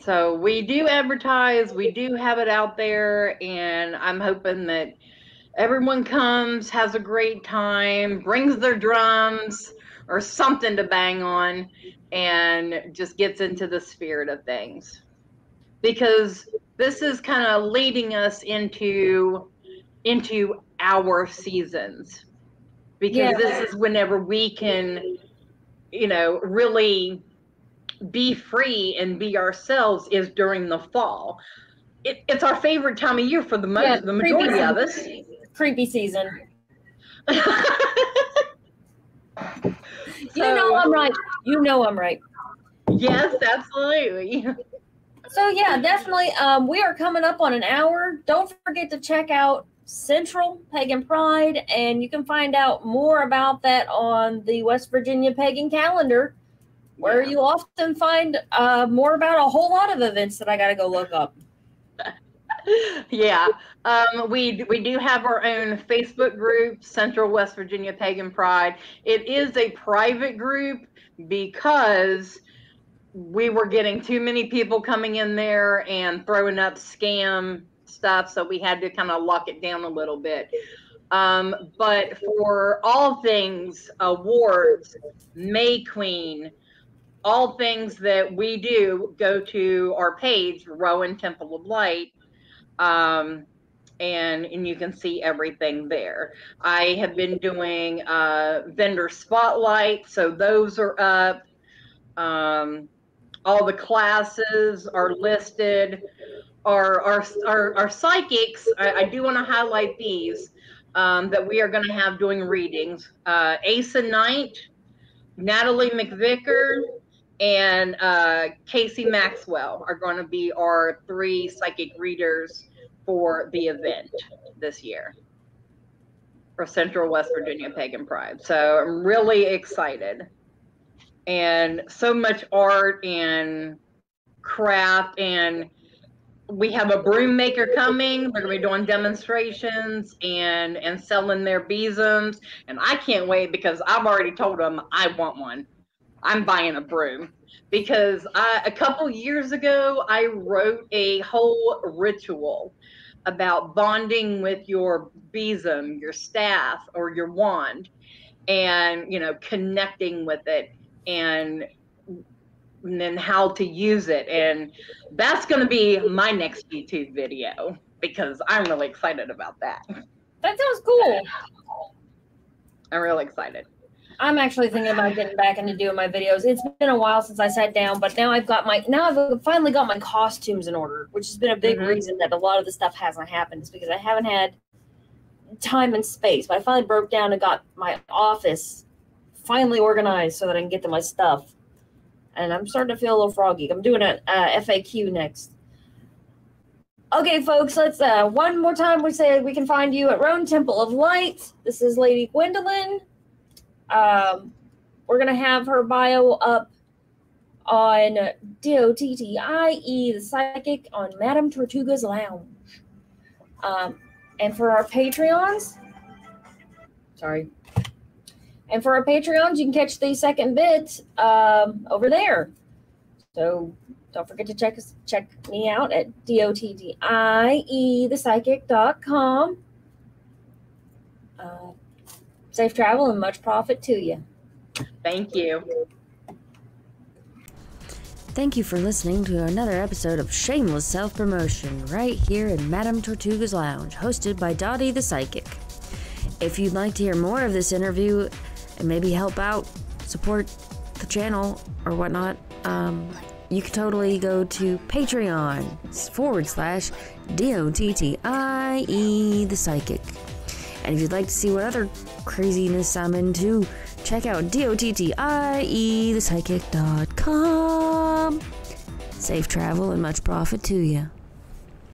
So we do advertise, we do have it out there, and I'm hoping that everyone comes, has a great time, brings their drums or something to bang on, and just gets into the spirit of things. Because this is kind of leading us into our seasons. Because this is whenever we can, you know, really be free and be ourselves, is during the fall. It's our favorite time of year for the majority of us. Creepy season. You know I'm right. You know I'm right. Yes, absolutely. So yeah, definitely. We are coming up on an hour. Don't forget to check out Central Pagan Pride, and you can find out more about that on the West Virginia Pagan calendar, where you often find more about a whole lot of events that I got to go look up. Yeah, we do have our own Facebook group, Central West Virginia Pagan Pride. It is a private group because we were getting too many people coming in there and throwing up scam stuff, so we had to kind of lock it down a little bit. But for all things awards, May Queen, all things that we do, go to our page, Rowan Temple of Light, and you can see everything there. I have been doing vendor spotlight, so those are up. All the classes are listed. Our psychics, I do want to highlight these, that we are going to have doing readings. Asa Knight, Natalie McVicker, and Casey Maxwell are going to be our 3 psychic readers for the event this year for Central West Virginia Pagan Pride. So I'm really excited. And so much art and craft, and we have a broom maker coming. They're going to be doing demonstrations and selling their besoms, and I can't wait because I've already told them I want one. I'm buying a broom because a couple years ago I wrote a whole ritual about bonding with your besom, your staff, or your wand, and, you know, connecting with it, and then how to use it. And that's going to be my next YouTube video because I'm really excited about that. That sounds cool. I'm really excited. I'm actually thinking about getting back into doing my videos. It's been a while since I sat down, but now I've finally got my costumes in order, which has been a big reason that a lot of the stuff hasn't happened, is because I haven't had time and space. But I finally broke down and got my office finally organized so that I can get to my stuff. And I'm starting to feel a little froggy. I'm doing an FAQ next. Okay, folks, let's one more time we say we can find you at Rowan Temple of Light. This is Lady Gwendolyn. We're gonna have her bio up on DOTTIE, the psychic, on Madame Tortuga's Lounge. And for our Patreons, you can catch the second bit over there. So don't forget to check me out at DOTTIE, safe travel and much profit to you. Thank you. Thank you for listening to another episode of Shameless Self-Promotion right here in Madame Tortuga's Lounge, hosted by Dottie the Psychic. If you'd like to hear more of this interview and maybe help out, support the channel or whatnot, you can totally go to Patreon.com/DOTTIE the Psychic. And if you'd like to see what other craziness I'm into, check out DOTTIEthepsychic.com. Safe travel and much profit to you.